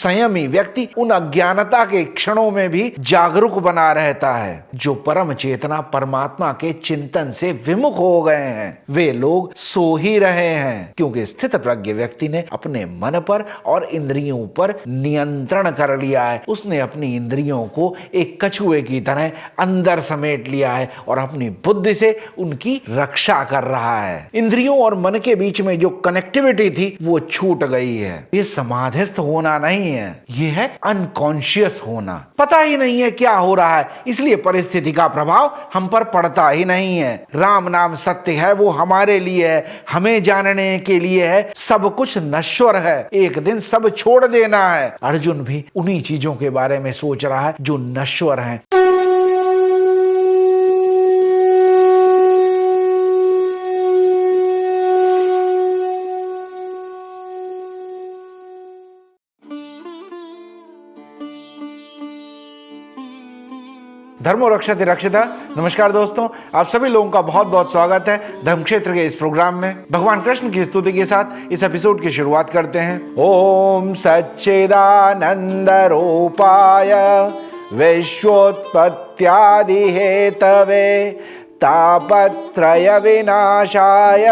संयमी व्यक्ति उन अज्ञानता के क्षणों में भी जागरूक बना रहता है। जो परम चेतना परमात्मा के चिंतन से विमुख हो गए हैं वे लोग सो ही रहे हैं, क्योंकि स्थित प्रज्ञ व्यक्ति ने अपने मन पर और इंद्रियों पर नियंत्रण कर लिया है। उसने अपनी इंद्रियों को एक कछुए की तरह अंदर समेट लिया है और अपनी बुद्धि से उनकी रक्षा कर रहा है। इंद्रियों और मन के बीच में जो कनेक्टिविटी थी वो छूट गई है। ये समाधिस्थ होना नहीं है, ये है अनकॉन्शियस होना। पता ही नहीं है क्या हो रहा है, इसलिए परिस्थिति का प्रभाव हम पर पड़ता ही नहीं है। राम नाम सत्य है, वो हमारे लिए है, हमें जानने के लिए है। सब कुछ नश्वर है, एक दिन सब छोड़ देना है। अर्जुन भी उन्हीं चीजों के बारे में सोच रहा है जो नश्वर हैं। धर्मो रक्षति रक्षिता। नमस्कार दोस्तों, आप सभी लोगों का बहुत बहुत स्वागत है धर्म क्षेत्र के इस प्रोग्राम में। भगवान कृष्ण की स्तुति के साथ इस एपिसोड की शुरुआत करते हैं। ओम सच्चिदानंद रूपाय विश्वोत्पत्त्यादि हेतवे तापत्रय विनाशाय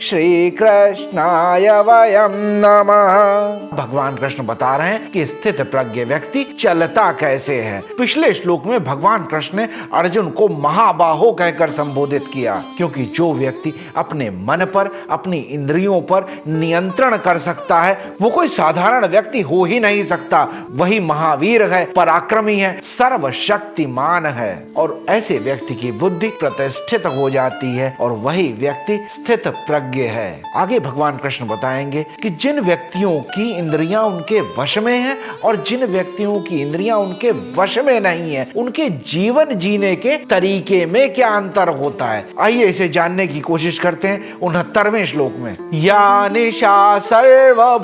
श्री कृष्णाय वयम नमः। भगवान कृष्ण बता रहे हैं कि स्थित प्रज्ञ व्यक्ति चलता कैसे है। पिछले श्लोक में भगवान कृष्ण ने अर्जुन को महाबाहो कहकर संबोधित किया, क्योंकि जो व्यक्ति अपने मन पर, अपनी इंद्रियों पर नियंत्रण कर सकता है वो कोई साधारण व्यक्ति हो ही नहीं सकता। वही महावीर है, पराक्रमी है, सर्वशक्तिमान है और ऐसे व्यक्ति की बुद्धि प्रतिष्ठित हो जाती है और वही व्यक्ति स्थित प्रज्ञ है। आगे भगवान कृष्ण बताएंगे कि जिन व्यक्तियों की इंद्रियां उनके वश में हैं और जिन व्यक्तियों की इंद्रियां उनके वश में नहीं है, उनके जीवन जीने के तरीके में क्या अंतर होता है। आइए इसे जानने की कोशिश करते हैं 69वें श्लोक में। या निशा सर्वभूतानां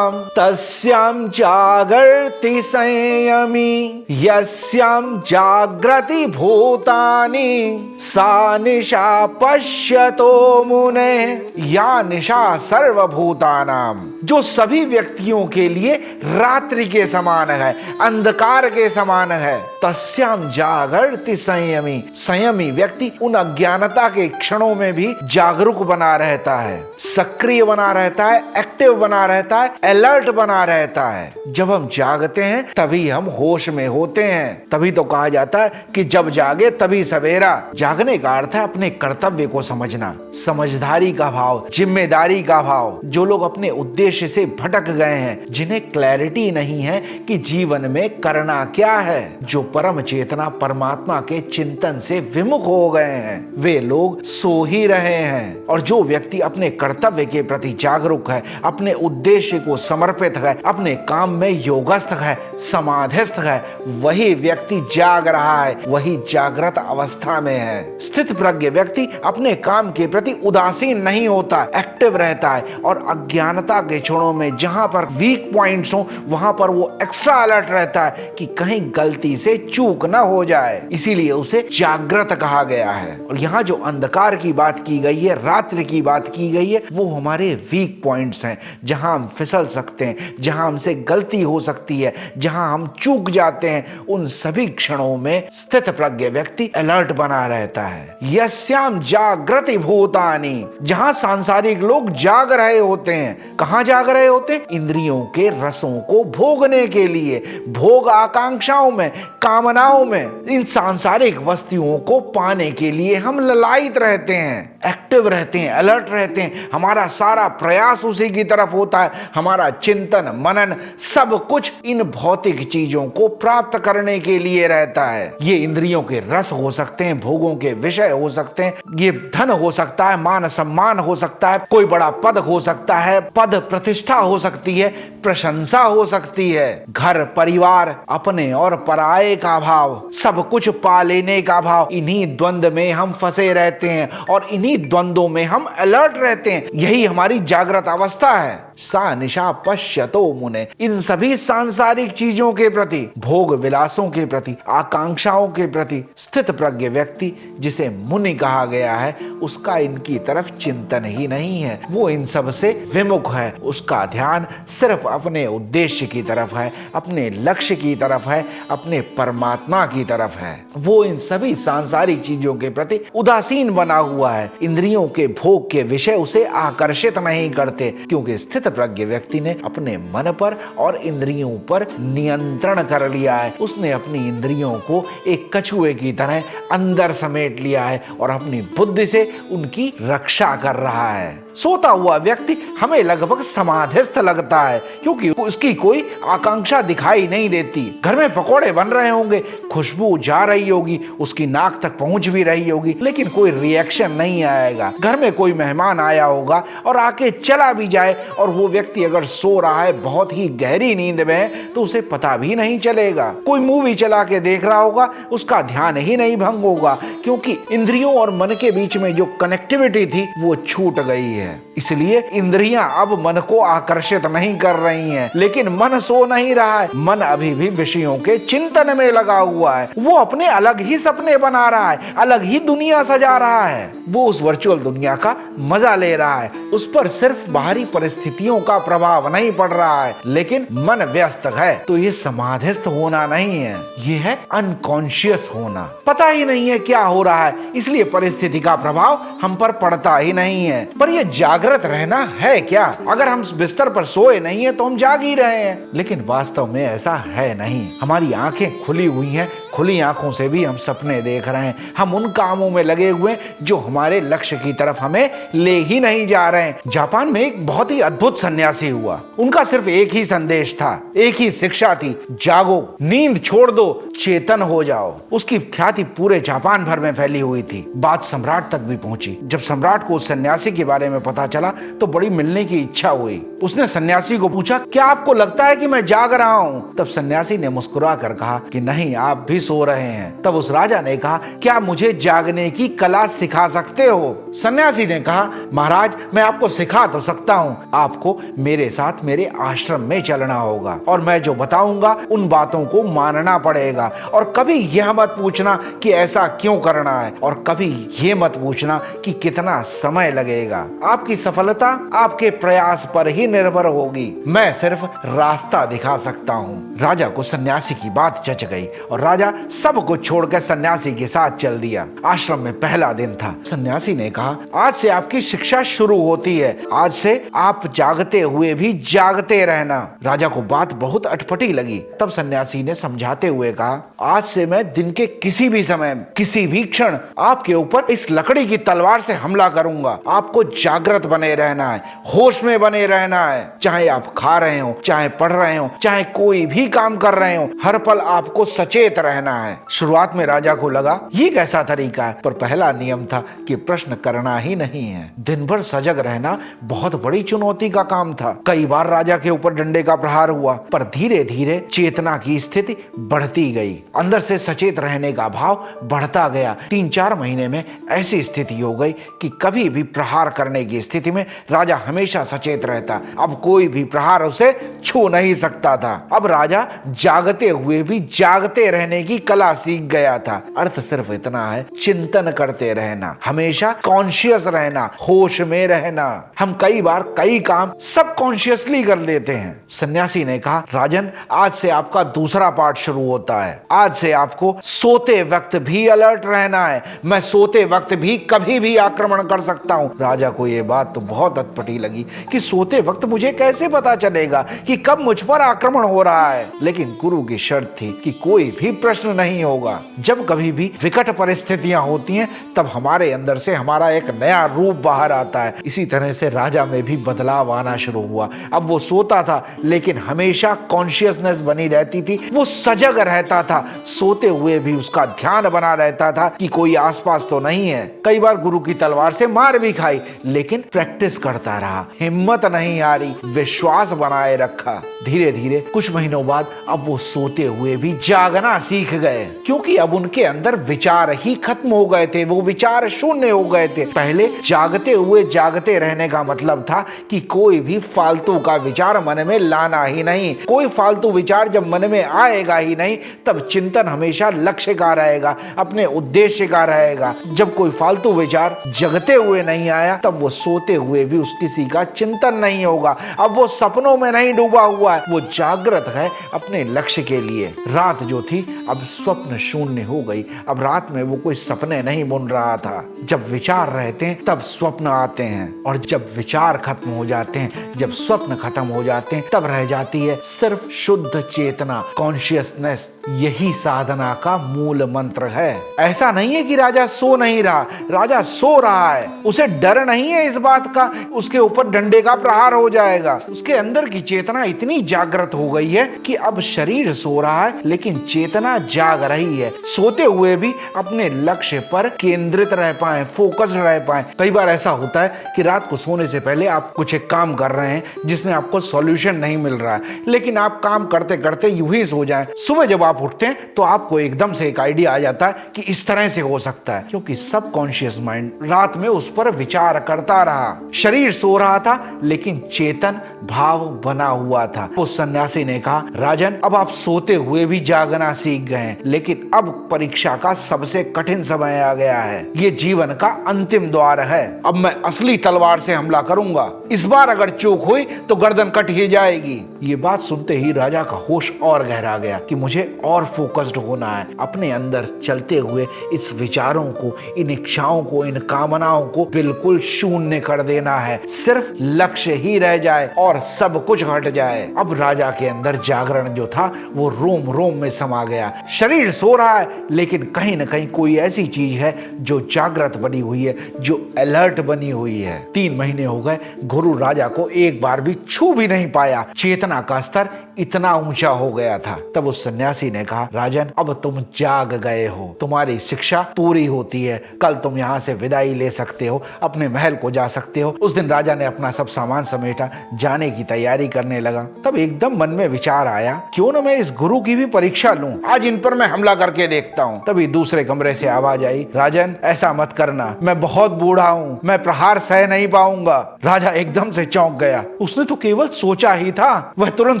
तस्यां जागर्ति संयमी यस्यां जाग्रति भूतानि सा निशा पश्यतो मुने। या निशा सर्वभूतानाम, जो सभी व्यक्तियों के लिए रात्रि के समान है, अंधकार के समान है। तस्याम जागर्ति संयमी, संयमी व्यक्ति उन अज्ञानता के क्षणों में भी जागरूक बना रहता है, सक्रिय बना रहता है, एक्टिव बना रहता है, अलर्ट बना रहता है। जब हम जागते हैं तभी हम होश में होते हैं। तभी तो कहा जाता है कि जब जागे तभी सवेरा। जागने का अर्थ है अपने कर्तव्य को समझना, समझदारी का भाव, जिम्मेदारी का भाव। जो लोग अपने उद्देश्य से भटक गए हैं, जिन्हें क्लैरिटी नहीं है कि जीवन में करना क्या है, जो परम चेतना परमात्मा के चिंतन से विमुख हो गए हैं, वे लोग सो ही रहे हैं। और जो व्यक्ति अपने कर्तव्य के प्रति जागरूक है, अपने उद्देश्य को समर्पित है, अपने काम में योगस्थ है, समाधिस्थ है, वही व्यक्ति जाग रहा है, वही जागृत अवस्था में है। स्थित प्रज्ञ व्यक्ति अपने काम के प्रति उदासीन नहीं होता, एक्टिव रहता है और अज्ञानता के क्षणों में जहां पर वीक पॉइंट्स हो वहां पर वो एक्स्ट्रा अलर्ट रहता है कि कहीं गलती से चूक ना हो जाए। इसीलिए उसे जागृत कहा गया है। और यहाँ जो अंधकार की बात की गई है, रात्रि की बात की गई है, वो हमारे वीक पॉइंट्स हैं, जहां हम फिसल सकते हैं, जहां हमसे गलती हो सकती है, जहां हम चूक जाते हैं। उन सभी क्षणों में स्थित प्रज्ञ व्यक्ति अलर्ट बना रहता है। यस्याम जागृति भूतानि, जहां सांसारिक लोग जाग रहे होते हैं। कहां जाग रहे होते हैं? इंद्रियों के रसों को भोगने के लिए, भोग आकांक्षाओं में, कामनाओं में, इन सांसारिक वस्तुओं को पाने के लिए हम ललायित रहते हैं, एक्टिव रहते हैं, अलर्ट रहते हैं। हमारा सारा प्रयास उसी की तरफ होता है। हमारा चिंतन, मनन, सब कुछ इन भौतिक चीजों को प्राप्त करने के लिए रहता है। ये इंद्रियों के रस हो सकते हैं, भोगों के विषय हो सकते हैं, ये धन हो सकता है, मान सम्मान हो सकता है, कोई बड़ा पद हो सकता है, पद प्रतिष्ठा हो सकती है, प्रशंसा हो सकती है, घर परिवार, अपने और पराये का भाव, सब कुछ पा लेने का भाव। इन्हीं द्वंद में हम फंसे रहते हैं और इन्हीं द्वंद्वों में हम अलर्ट रहते हैं। यही हमारी जागृत अवस्था है। सा निशा पश्यतो मुने। इन सभी सांसारिक चीजों के प्रति, भोग विलासों के प्रति, आकांक्षाओं के प्रति स्थित प्रज्ञ व्यक्ति, जिसे मुनि कहा गया है, उसका इनकी तरफ चिंतन ही नहीं है। वो इन सब से विमुख है। उसका ध्यान सिर्फ अपने उद्देश्य की तरफ है, अपने लक्ष्य की तरफ है, अपने परमात्मा की तरफ है। वो इन सभी सांसारिक चीजों के प्रति उदासीन बना हुआ है। इंद्रियों के भोग के विषय उसे आकर्षित नहीं करते, क्योंकि स्थित प्रज्ञ व्यक्ति ने अपने मन पर और इंद्रियों पर नियंत्रण कर लिया है। उसने अपनी इंद्रियों को एक कछुए की तरह अंदर समेट लिया है और अपनी बुद्धि से उनकी रक्षा कर रहा है। सोता हुआ व्यक्ति हमें लगभग समाधिस्थ लगता है, क्योंकि उसकी कोई आकांक्षा दिखाई नहीं देती। घर में पकोड़े बन रहे होंगे, खुशबू जा रही होगी, उसकी नाक तक पहुंच भी रही होगी, लेकिन कोई रिएक्शन नहीं आएगा। घर में कोई मेहमान आया होगा और आके चला भी जाए, और वो व्यक्ति अगर सो रहा है बहुत ही गहरी नींद में, तो उसे पता भी नहीं चलेगा। कोई मूवी चला के देख रहा होगा, उसका ध्यान ही नहीं भंग होगा, क्योंकि इंद्रियों और मन के बीच में जो कनेक्टिविटी थी वो छूट गई है। इसलिए इंद्रियां अब मन को आकर्षित नहीं कर रही हैं, लेकिन मन सो नहीं रहा है। मन अभी भी विषयों के चिंतन में लगा हुआ है। वो अपने अलग ही सपने बना रहा है, अलग ही दुनिया सजा रहा है। वो उस वर्चुअल दुनिया का मजा ले रहा है। उस पर सिर्फ बाहरी परिस्थितियों का प्रभाव नहीं पड़ रहा है, लेकिन मन व्यस्त है। तो ये समाधिस्थ होना नहीं है, ये है अनकॉन्शियस होना। पता ही नहीं है क्या हो रहा है, इसलिए परिस्थिति का प्रभाव हम पर पड़ता ही नहीं है। पर ये जागृत रहना है क्या? अगर हम बिस्तर पर सोए नहीं है तो हम जाग ही रहे हैं, लेकिन वास्तव में ऐसा है नहीं। हमारी आंखें खुली हुई हैं, खुली आंखों से भी हम सपने देख रहे हैं। हम उन कामों में लगे हुए जो हमारे लक्ष्य की तरफ हमें ले ही नहीं जा रहे हैं। जापान में एक बहुत ही अद्भुत सन्यासी हुआ। उनका सिर्फ एक ही संदेश था, एक ही शिक्षा थी, जागो, नींद छोड़ दो, चेतन हो जाओ। उसकी ख्याति पूरे जापान भर में फैली हुई थी। बात सम्राट तक भी पहुंची। जब सम्राट को उस सन्यासी के बारे में पता चला तो बड़ी मिलने की इच्छा हुई। उसने सन्यासी को पूछा, क्या आपको लगता है कि मैं जाग रहा हूं? तब सन्यासी ने मुस्कुरा कर कहा कि नहीं, आप भी सो रहे हैं। तब उस राजा ने कहा, क्या मुझे जागने की कला सिखा सकते हो? सन्यासी ने कहा, महाराज, मैं आपको सिखा तो सकता हूं, आपको मेरे साथ मेरे आश्रम में चलना होगा और मैं जो बताऊंगा उन बातों को मानना पड़ेगा। और कभी यह मत पूछना कि ऐसा क्यों करना है, और कभी यह मत पूछना कि कितना समय लगेगा। आपकी सफलता आपके प्रयास पर ही निर्भर होगी। मैं सिर्फ रास्ता दिखा सकता हूँ। राजा को सन्यासी की बात जच गई और राजा सब कुछ छोड़कर सन्यासी के साथ चल दिया। आश्रम में पहला दिन था। सन्यासी ने कहा, आज से आपकी शिक्षा शुरू होती है। आज से आप जागते हुए भी जागते रहना। राजा को बात बहुत अटपटी लगी। तब सन्यासी ने समझाते हुए कहा, आज से मैं दिन के किसी भी समय, किसी भी क्षण आपके ऊपर इस लकड़ी की तलवार से हमला करूंगा। आपको जागृत बने रहना है, होश में बने रहना है। चाहे आप खा रहे हो, चाहे पढ़ रहे हो, चाहे कोई भी काम कर रहे हो, हर पल आपको सचेत रहना है। शुरुआत में राजा को लगा ये कैसा तरीका है, पर पहला नियम था कि प्रश्न करना ही नहीं है। दिन भर सजग रहना बहुत बड़ी चुनौती का काम था। कई बार राजा के ऊपर डंडे का प्रहार हुआ, पर धीरे धीरे चेतना की स्थिति बढ़ती गई। अंदर से सचेत रहने का भाव बढ़ता गया। 3-4 महीने में ऐसी स्थिति हो गई कि कभी भी प्रहार करने की स्थिति में राजा हमेशा सचेत रहता। अब कोई भी प्रहार उसे छू नहीं सकता था। अब राजा जागते हुए भी जागते रहने की कला सीख गया था। अर्थ सिर्फ इतना है, चिंतन करते रहना, हमेशा कॉन्शियस रहना, होश में रहना। हम कई बार कई काम सब कॉन्शियसली कर लेते हैं। सन्यासी ने कहा, राजन, आज से आपका दूसरा पाठ शुरू होता है। आज से आपको सोते वक्त भी अलर्ट रहना है। मैं सोते वक्त भी कभी भी आक्रमण कर सकता हूं। राजा को यह बात तो बहुत अटपटी लगी कि सोते वक्त मुझे कैसे पता चलेगा कि कब मुझ पर आक्रमण हो रहा है। लेकिन गुरु की शर्त थी कि कोई भी प्रश्न नहीं होगा। जब कभी भी विकट परिस्थितियां होती हैं, तब हमारे अंदर से हमारा एक नया रूप बाहर आता है। इसी तरह से राजा में भी बदलाव आना शुरू हुआ। अब वो सोता था, लेकिन हमेशा कॉन्शियसनेस बनी रहती थी। वो सजग रहता था, सोते हुए भी उसका ध्यान बना रहता था कि कोई आसपास तो नहीं है। कई बार गुरु की तलवार से मार भी खाई, लेकिन प्रैक्टिस करता रहा, हिम्मत नहीं हारी, विश्वास बनाए रखा। धीरे धीरे कुछ महीनों बाद अब वो सोते हुए भी जागना सीख सीख गए, क्योंकि अब उनके अंदर विचार ही खत्म हो गए थे, वो विचार शून्य हो गए थे। पहले जागते हुए जागते रहने का मतलब था कि कोई भी फालतू का विचार मन में लाना ही नहीं। कोई फालतू विचार जब मन में आएगा ही नहीं, तब चिंतन हमेशा लक्ष्य का रहेगा, अपने उद्देश्य का रहेगा। जब कोई फालतू विचार जगते हुए नहीं आया, तब वो सोते हुए भी उस किसी का चिंतन नहीं होगा। अब वो सपनों में नहीं डूबा हुआ है, वो जागृत है अपने लक्ष्य के लिए। रात जो थी अब स्वप्न शून्य हो गई। अब रात में वो कोई सपने नहीं बुन रहा था। जब विचार रहते हैं तब स्वप्न आते हैं, और जब विचार खत्म हो जाते हैं, जब स्वप्न खत्म हो जाते हैं, तब रह जाती है सिर्फ शुद्ध चेतना, कॉन्शियसनेस। यही साधना का मूल मंत्र है। ऐसा नहीं है कि राजा सो नहीं रहा, राजा सो रहा है। उसे डर नहीं है इस बात का उसके ऊपर डंडे का प्रहार हो जाएगा। उसके अंदर की चेतना इतनी जागृत हो गई है कि अब शरीर सो रहा है लेकिन चेतना जाग रही है। सोते हुए भी अपने लक्ष्य पर केंद्रित रह पाए, फोकस रह पाए। कई बार ऐसा होता है कि रात को सोने से पहले आप कुछ एक काम कर रहे हैं जिसमें आपको सॉल्यूशन नहीं मिल रहा है, लेकिन आप काम करते करते यूं ही सो जाएं। सुबह जब आप उठते हैं तो आपको एकदम से एक आइडिया आ जाता है कि इस तरह से हो सकता है, क्योंकि सब कॉन्शियस माइंड रात में उस पर विचार करता रहा। शरीर सो रहा था लेकिन चेतन भाव बना हुआ था। उस सन्यासी ने कहा, राजन, अब आप सोते हुए भी जागना सीख गए हैं, लेकिन अब परीक्षा का सबसे कठिन समय आ गया है। ये जीवन का अंतिम द्वार है। अब मैं असली तलवार से हमला करूंगा। इस बार अगर चूक हुई तो गर्दन कट ही जाएगी। ये बात सुनते ही राजा का होश और गहरा गया कि मुझे और फोकस्ड होना है। अपने अंदर चलते हुए इस विचारों को, इन इच्छाओं को, इन कामनाओं को बिल्कुल शून्य कर देना है। सिर्फ लक्ष्य ही रह जाए और सब कुछ हट जाए। अब राजा के अंदर जागरण जो था वो रोम रोम में समा गया। शरीर सो रहा है लेकिन कहीं ना कहीं कोई ऐसी चीज है जो जागृत बनी हुई है, जो अलर्ट बनी हुई है। 3 महीने हो गए, गुरु राजा को एक बार भी छू भी नहीं पाया। चेतना का स्तर इतना ऊंचा हो गया था। तब उस सन्यासी ने कहा, राजन, अब तुम जाग गए हो, तुम्हारी शिक्षा पूरी होती है। कल तुम यहाँ से विदाई ले सकते हो, अपने महल को जा सकते हो। उस दिन राजा ने अपना सब सामान समेटा, जाने की तैयारी करने लगा। तब एकदम मन में विचार आया, क्यों न मैं इस गुरु की भी परीक्षा लूं, आज इन पर मैं हमला करके देखता हूं। तभी दूसरे कमरे से आवाज आई, राजन, ऐसा मत करना, मैं बहुत बूढ़ा हूं, मैं प्रहार सह नहीं पाऊंगा। राजा एकदम से चौंक गया। उसने तो केवल सोचा ही था। वह तुरंत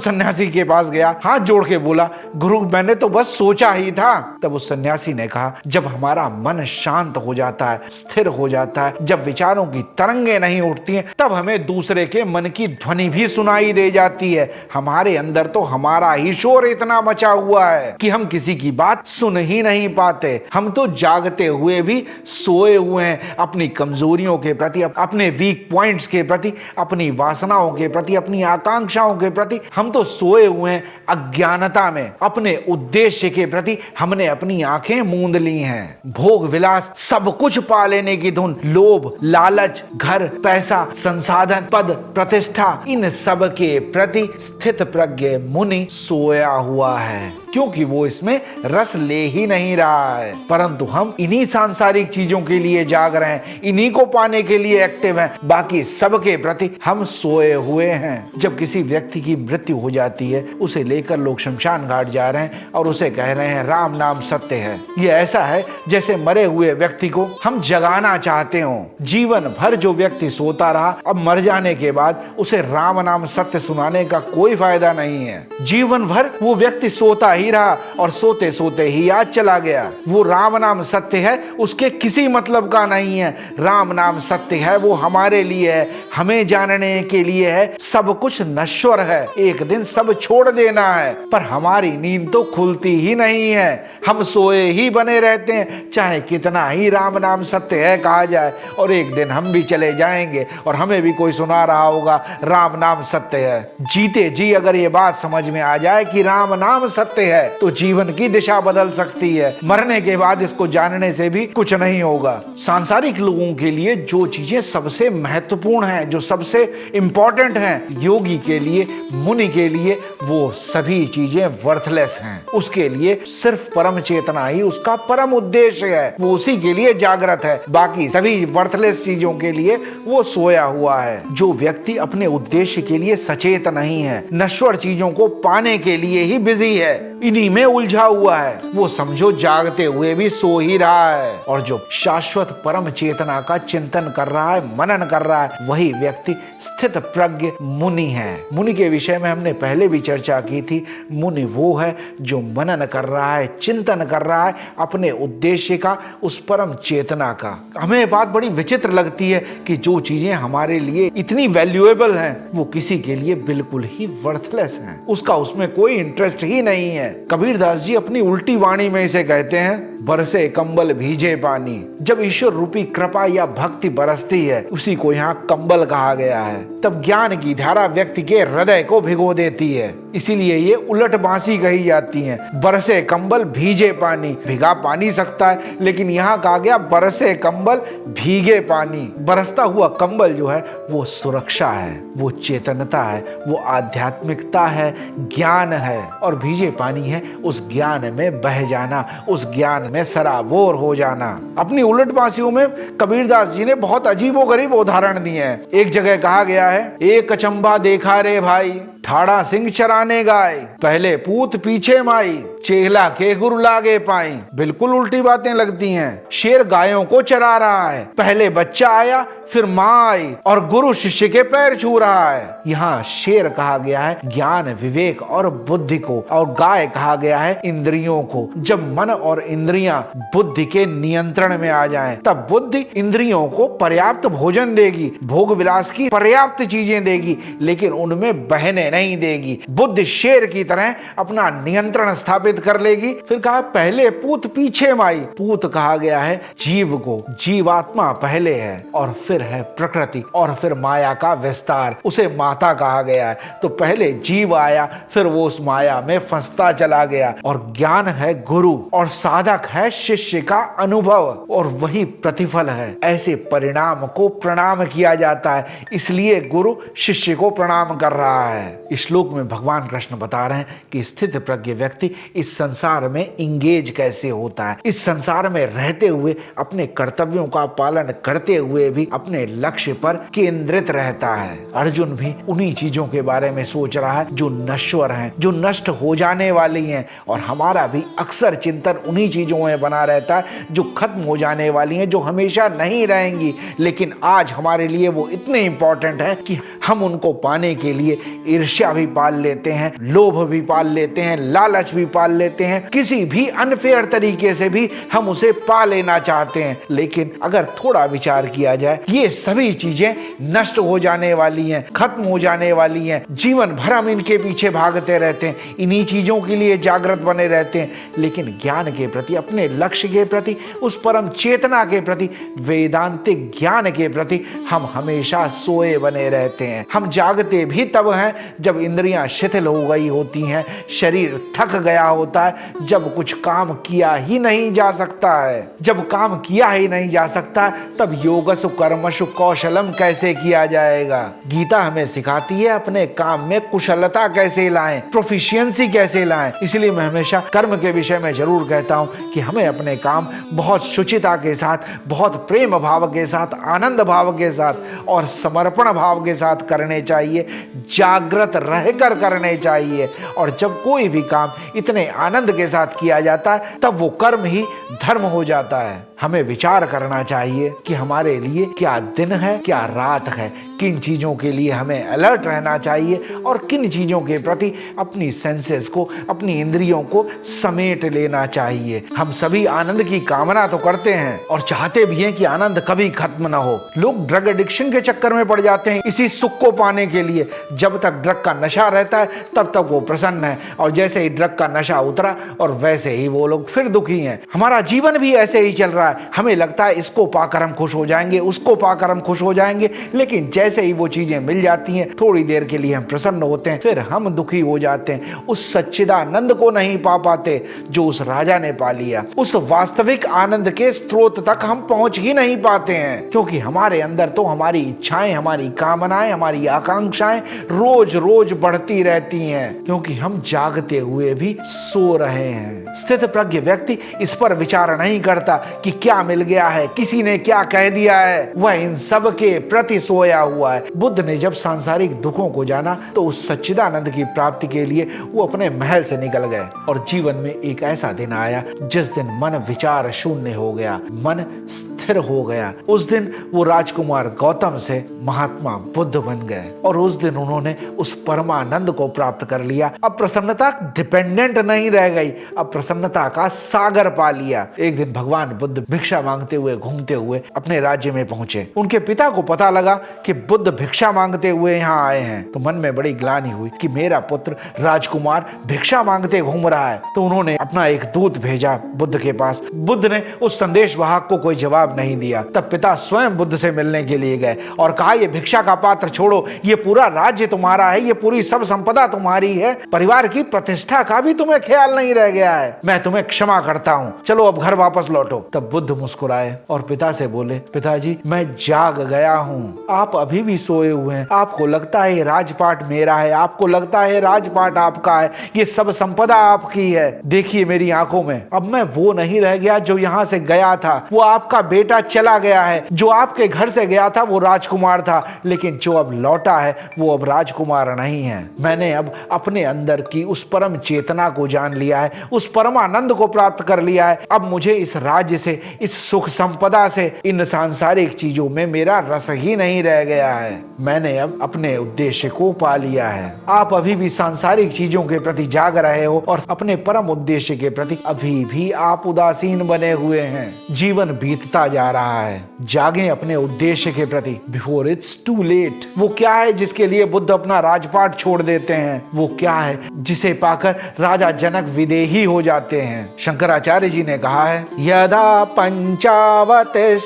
सन्यासी के पास गया, हाथ जोड़ के बोला, गुरु, मैंने तो बस सोचा ही था। तब उस सन्यासी ने कहा, जब हमारा मन शांत हो जाता है, स्थिर हो जाता है, जब विचारों की तरंगे नहीं उठती हैं, तब हमें दूसरे के मन की ध्वनि भी सुनाई दे जाती है। हमारे अंदर तो हमारा ही शोर इतना मचा हुआ है कि हम किसी की बात सुन ही नहीं पाते। हम तो जागते हुए भी सोए हुए हैं, अपनी कमजोरियों के प्रति, अपने वीक पॉइंट्स के प्रति, अपनी वासनाओं के प्रति, अपनी आकांक्षाओं के प्रति हम तो सोए हुए हैं। अज्ञानता में अपने उद्देश्य के प्रति हमने अपनी आंखें मूंद ली हैं। भोग विलास, सब कुछ पा लेने की धुन, लोभ, लालच, घर, पैसा, संसाधन, पद, प्रतिष्ठा, इन सब के प्रति स्थित प्रज्ञ मुनि सोया हुआ है, क्योंकि वो इसमें रस ले ही नहीं रहा है। परंतु हम इन्हीं सांसारिक चीजों के लिए जाग रहे हैं, इन्हीं को पाने के लिए एक्टिव हैं, बाकी सबके प्रति हम सोए हुए हैं। जब किसी व्यक्ति की मृत्यु हो जाती है, उसे लेकर लोग शमशान घाट जा रहे हैं और उसे कह रहे हैं, राम नाम सत्य है। ये ऐसा है जैसे मरे हुए व्यक्ति को हम जगाना चाहते हो। जीवन भर जो व्यक्ति सोता रहा, अब मर जाने के बाद उसे राम नाम सत्य सुनाने का कोई फायदा नहीं है। जीवन भर वो व्यक्ति सोता ही रहा और सोते सोते ही आज चला गया। वो राम नाम सत्य है, उसके किसी मतलब का नहीं है। राम नाम सत्य है, वो हमारे लिए है, हमें जानने के लिए है। सब कुछ नश्वर है, एक दिन सब छोड़ देना है, पर हमारी नींद तो खुलती ही नहीं है। हम सोए ही बने रहते हैं, चाहे कितना ही राम नाम सत्य है कहा जाए, और एक दिन हम भी चले जाएंगे और हमें भी कोई सुना रहा होगा राम नाम सत्य है। जीते जी अगर ये बात समझ में आ जाए कि राम नाम सत्य है, तो जीवन की दिशा बदल सकती है। मरने के बाद इसको जानने से भी कुछ नहीं होगा। सांसारिक लोगों के लिए जो चीजें सबसे महत्वपूर्ण हैं, जो सबसे इंपॉर्टेंट हैं, योगी के लिए, मुनि के लिए वो सभी चीजें वर्थलेस हैं। उसके लिए सिर्फ परम चेतना ही उसका परम उद्देश्य है, वो उसी के लिए जागृत है। बाकी सभी वर्थलेस चीजों के लिए वो सोया हुआ है। जो व्यक्ति अपने उद्देश्य के लिए सचेत नहीं है, नश्वर चीजों को पाने के लिए ही बिजी है, इन्हीं में उलझा उलझा हुआ है वो समझो जागते हुए भी सो ही रहा है। और जो शाश्वत परम चेतना का चिंतन कर रहा है, मनन कर रहा है, वही व्यक्ति स्थित प्रज्ञ मुनि है। मुनि के विषय में हमने पहले भी चर्चा की थी। मुनि वो है जो मनन कर रहा है, चिंतन कर रहा है अपने उद्देश्य का, उस परम चेतना का। हमें बात बड़ी विचित्र लगती है कि जो चीजें हमारे लिए इतनी वैल्यूएबल हैं वो किसी के लिए बिल्कुल ही वर्थलेस हैं, उसका उसमें कोई इंटरेस्ट ही नहीं है। कबीरदास जी अपनी उल्टी वाणी में इसे कहते हैं, बरसे कंबल भीजे पानी। जब ईश्वर रूपी कृपा या भक्ति बरसती है उसी को यहाँ कंबल कहा गया है। तब ज्ञान की धारा व्यक्ति के हृदय को भिगो देती है, इसीलिए ये उलट बांसी कही जाती है। बरसे कंबल भीजे पानी, भिगा पानी सकता है, लेकिन यहाँ कहा गया बरसे कंबल भीगे पानी। बरसता हुआ कंबल जो है वो सुरक्षा है, वो चेतनता है, वो आध्यात्मिकता है, ज्ञान है। और भीजे पानी है उस ज्ञान में बह जाना, उस ज्ञान में सराबोर हो जाना। अपनी उलट बांसियों में कबीरदास जी ने बहुत अजीबोगरीब उदाहरण दिए हैं। एक जगह कहा गया है, एक अचंभा देखा रे भाई, ठाड़ा सिंह चराने गाय, पहले पूत पीछे माई, चेहला के गुरु लागे पाई। बिल्कुल उल्टी बातें लगती हैं। शेर गायों को चरा रहा है, पहले बच्चा आया फिर माँ आई और गुरु शिष्य के पैर छू रहा है। यहाँ शेर कहा गया है ज्ञान विवेक और बुद्धि को, और गाय कहा गया है इंद्रियों को। जब मन और इंद्रियां बुद्धि के नियंत्रण में आ जाएं, तब बुद्धि इंद्रियों को पर्याप्त भोजन देगी, भोग विलास की पर्याप्त चीजें देगी, लेकिन उनमें बहने नहीं देगी। बुद्धि शेर की तरह अपना नियंत्रण स्थापित कर लेगी। फिर कहा पहले पूत पीछे माई। पूत कहा गया है जीव को, जीवात्मा पहले है और फिर है प्रकृति और फिर माया का विस्तार, उसे माता कहा गया है। तो पहले जीव आया, फिर वो उस माया में फंसता चला गया। और ज्ञान है गुरु और साधक है शिष्य का अनुभव, और वही प्रतिफल है। ऐसे परिणाम को प्रणाम किया जाता है, इसलिए गुरु शिष्य को प्रणाम कर रहा है। इस श्लोक में भगवान कृष्ण बता रहे हैं कि स्थित प्रज्ञ व्यक्ति इस संसार में इंगेज कैसे होता है, इस संसार में रहते हुए अपने कर्तव्यों का पालन करते हुए भी अपने लक्ष्य पर केंद्रित रहता है। अर्जुन भी उन्हीं चीजों के बारे में सोच रहा है जो नश्वर हैं, जो नष्ट हो जाने वाली हैं, और हमारा भी अक्सर चिंतन उन्हीं चीजों में बना रहता है जो खत्म हो जाने वाली हैं, जो हमेशा नहीं रहेंगी, लेकिन आज हमारे लिए वो इतने इंपॉर्टेंट है कि हम उनको पाने के लिए ईर्ष्या भी पाल लेते हैं, लोभ भी पाल लेते हैं, लालच भी पाल लेते हैं, किसी भी अनफेयर तरीके से भी हम उसे पा लेना चाहते हैं। लेकिन अगर थोड़ा विचार किया जाए, ये सभी चीजें नष्ट हो जाने वाली हैं, खत्म हो जाने वाली हैं। जीवन भर हम इनके पीछे भागते रहते हैं, इन्हीं चीजों के लिए जागृत बने रहते हैं, लेकिन ज्ञान के प्रति, अपने लक्ष्य के प्रति, उस परम चेतना के प्रति, वेदांतिक ज्ञान के प्रति हम हमेशा सोए बने रहते हैं। हम जागते भी तब हैं जब इंद्रियां शिथिल हो गई होती हैं, शरीर थक गया होता है, जब कुछ काम किया ही नहीं जा सकता है। जब काम किया ही नहीं जा सकता तब योगसु कर्मसु कौशलम कैसे किया जाएगा। गीता हमें सिखाती है अपने काम में कुशलता कैसे लाएं, प्रोफिशिएंसी कैसे लाएं। इसलिए मैं हमेशा कर्म के विषय में जरूर कहता हूं कि हमें अपने काम बहुत शुचिता के साथ, बहुत प्रेम भाव के साथ, आनंद भाव के साथ और समर्पण भाव के साथ करने चाहिए, जागृत रहकर करने चाहिए। और जब कोई भी काम इतने आनंद के साथ किया जाता है तब वो कर्म ही धर्म हो जाता है। हमें विचार करना चाहिए कि हमारे लिए क्या दिन है, क्या रात है, किन चीजों के लिए हमें अलर्ट रहना चाहिए और किन चीजों के प्रति अपनी सेंसेस को, अपनी इंद्रियों को समेट लेना चाहिए। हम सभी आनंद की कामना तो करते हैं और चाहते भी हैं कि आनंद कभी खत्म ना हो। लोग ड्रग एडिक्शन के चक्कर में पड़ जाते हैं इसी सुख को पाने के लिए। जब तक ड्रग का नशा रहता है तब तक वो प्रसन्न है, और जैसे ही ड्रग का नशा उतरा और वैसे ही वो लोग फिर दुखी हैं। हमारा जीवन भी ऐसे ही चल रहा है। हमें लगता है इसको पाकर हम खुश हो जाएंगे, उसको पाकर हम खुश हो जाएंगे, लेकिन जैसे ही वो चीजें मिल जाती हैं थोड़ी देर के लिए हम प्रसन्न होते हैं, फिर हम दुखी हो जाते हैं। उस सच्चिदानंद को नहीं पा पाते जो उस राजा ने पा लिया। उस वास्तविक आनंद के स्रोत तक हम पहुंच ही नहीं पाते हैं, क्योंकि हमारे अंदर तो हमारी इच्छाएं, हमारी कामनाएं, हमारी आकांक्षाएं रोज रोज बढ़ती रहती हैं, क्योंकि हम जागते हुए भी सो रहे हैं। स्थित प्रज्ञ व्यक्ति इस पर विचार नहीं करता कि क्या मिल गया है, किसी ने क्या कह दिया है। वह इन सब के प्रति सोया हुआ हुआ है। बुद्ध ने जब सांसारिक दुखों को जाना तो उस सच्चिदानंद की प्राप्ति के लिए वो अपने महल से निकल गए और जीवन में एक ऐसा दिन आया जिस दिन मन विचार शून्य हो गया, मन स्थिर हो गया। उस दिन वो राजकुमार गौतम से महात्मा बुद्ध बन गए और उस दिन उन्होंने उस परमानंद को प्राप्त कर लिया। अब प्रसन्नता डिपेंडेंट नहीं रह गई, अब प्रसन्नता का सागर पा लिया। एक दिन भगवान बुद्ध भिक्षा मांगते हुए घूमते हुए अपने राज्य में पहुंचे। उनके पिता को पता लगा कि बुद्ध भिक्षा मांगते हुए यहाँ आए हैं, तो मन में बड़ी ग्लानि हुई कि मेरा पुत्र राजकुमार भिक्षा मांगते घूम रहा है। तो उन्होंने अपना एक दूत भेजा बुद्ध के पास। बुद्ध ने उस संदेश वाहक को कोई जवाब नहीं दिया। तब पिता स्वयं बुद्ध से मिलने के लिए गए और कहा, ये भिक्षा का पात्र छोड़ो, ये पूरा राज्य तुम्हारा है, ये पूरी सब संपदा तुम्हारी है, परिवार की प्रतिष्ठा का भी तुम्हें ख्याल नहीं रह गया है, मैं तुम्हें क्षमा करता हूँ, चलो अब घर वापस लौटो। तब बुद्ध मुस्कुराए और पिता से बोले, पिताजी मैं जाग गया हूँ, आप अभी भी सोए हुए हैं। आपको लगता है राजपाट मेरा है, आपको लगता है राजपाट आपका है, ये सब संपदा आपकी है। देखिए मेरी आंखों में अब मैं वो नहीं रह गया जो यहाँ से गया था, वो आपका बेटा चला गया है। जो आपके घर से गया था वो राजकुमार था, लेकिन जो अब लौटा है वो अब राजकुमार नहीं है। मैंने अब अपने अंदर की उस परम चेतना को जान लिया है, उस परमानंद को प्राप्त कर लिया है। अब मुझे इस राज्य से, इस सुख संपदा से, इन सांसारिक चीजों में मेरा रस ही नहीं रह गया है। मैंने अब अपने उद्देश्य को पा लिया है। आप अभी भी सांसारिक चीजों के प्रति जाग रहे हो और अपने परम उद्देश्य के प्रति अभी भी आप उदासीन बने हुए हैं। जीवन बीतता जा रहा है, जागें अपने उद्देश्य के प्रति बिफोर इट्स टू लेट। वो क्या है जिसके लिए बुद्ध अपना राजपाट छोड़ देते हैं? वो क्या है जिसे पाकर राजा जनक विदेही हो जाते हैं? शंकराचार्य जी ने कहा है, यदा पंचावतिष्ठन्ते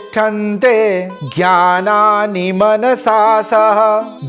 ज्ञानानि मनसा सह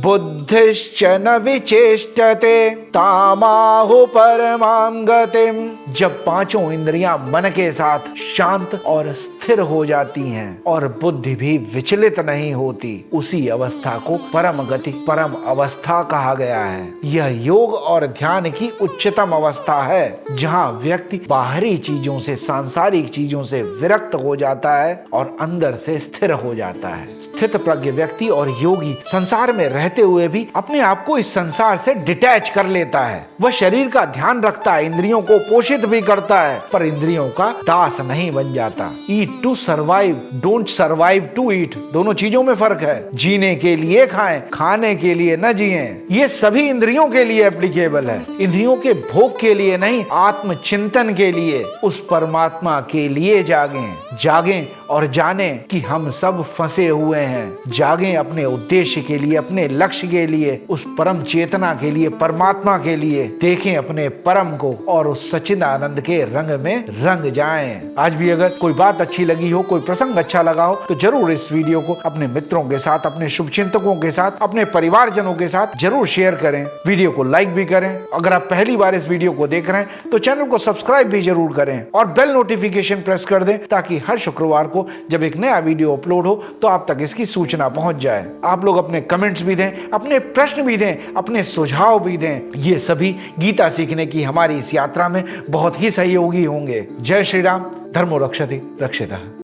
बुद्धिश्च न विचेष्टते तामाहु परमां गतिम। जब पांचों इंद्रियां मन के साथ शांत और स्थिर हो जाती हैं और बुद्धि भी विचलित नहीं होती, उसी अवस्था को परम गति, परम अवस्था कहा गया है। यह योग और ध्यान की उच्चतम अवस्था है, जहां व्यक्ति बाहरी चीजों से, सांसारिक चीजों से विरक्त हो जाता है और अंदर से स्थिर हो जाता है। स्थित प्रज्ञ व्यक्ति और योगी संसार में रहते हुए भी अपने आप को इस संसार से डिटैच कर लेता है। वह शरीर का ध्यान रखता है, इंद्रियों को पोषित भी करता है, पर इंद्रियों का दास नहीं बन जाता। Eat to survive, don't survive to eat, दोनों चीजों में फर्क है। जीने के लिए खाएं, खाने के लिए न जिएं। ये सभी इंद्रियों के लिए एप्लीकेबल है, इंद्रियों के भोग के लिए नहीं, आत्मचिंतन के लिए, उस परमात्मा के लिए जागें। जागें और जाने कि हम सब फंसे हुए हैं। जागें अपने उद्देश्य के लिए, अपने लक्ष्य के लिए, उस परम चेतना के लिए, परमात्मा के लिए। देखें अपने परम को और उस सच्चिदानंद के रंग में रंग जाएं। आज भी अगर कोई बात अच्छी लगी हो, कोई प्रसंग अच्छा लगा हो, तो जरूर इस वीडियो को अपने मित्रों के साथ, अपने शुभचिंतकों के साथ, अपने परिवारजनों के साथ जरूर शेयर करें। वीडियो को लाइक भी करें। अगर आप पहली बार इस वीडियो को देख रहे हैं तो चैनल को सब्सक्राइब भी जरूर करें और बेल नोटिफिकेशन प्रेस कर दें, ताकि हर शुक्रवार को जब एक नया वीडियो अपलोड हो तो आप तक इसकी सूचना पहुंच जाए। आप लोग अपने कमेंट्स भी दें, अपने प्रश्न भी दें, अपने सुझाव भी दें। ये सभी गीता सीखने की हमारी इस यात्रा में बहुत ही सहयोगी होंगे। जय श्री राम। धर्मो रक्षति रक्षितः।